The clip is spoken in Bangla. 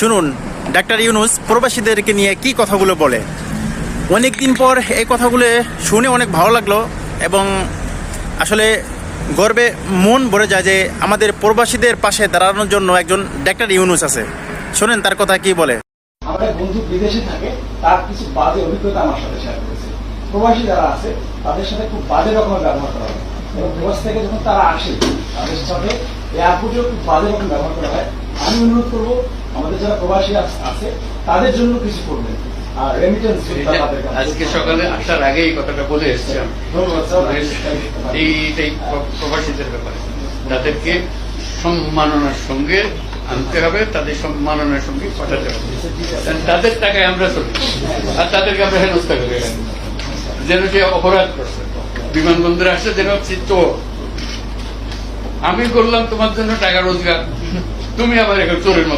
শুনুন ডাক্তার ইউনূস প্রবাসীদেরকে নিয়ে কি কথাগুলো বলে। অনেক দিন পর এই কথাগুলো শুনে অনেক ভালো লাগলো এবং আসলে গর্বে মন ভরে যায় যে আমাদের প্রবাসীদের পাশে দাঁড়ানোর জন্য একজন ডাক্তার ইউনূস আছে। শোনেন তার কথা কি বলে। আমাদের বন্ধু বিদেশে থাকে, তার কিছু বাজে অভিজ্ঞতা আমার সাথে শেয়ার করেছে। প্রবাসী যারা আছে তাদের সাথে খুব বাজে রকমের ব্যবহার করা হয় এবং প্রবাস থেকে যখন তারা আসে তাদের সাথে এয়ারপোর্টেও খুব বাজে রকম ব্যবহার করা হয়। আমি অনুরোধ করবো আমাদের যারা প্রবাসী আছে তাদের জন্য কিছু করবেন। আর রেমিটেন্স আজকে সকালে আসার আগে এই কথাটা বলে এসেছি আমি। এইটাই প্রবাসীদের ব্যাপারে তাদেরকে সম্মাননার সঙ্গে আনতে হবে, তাদের সম্মাননার সঙ্গে পাঠাতে হবে। তাদের টাকায় আমরা চলি আর তাদেরকে আমরা হেনস্থা করে যেন সে অপরাধ করছে। বিমানবন্দরে আসছে যেন চিত্ত আমি করলাম তোমার জন্য টাকা রোজগার, তুমি আবার এখন চোরের মতো।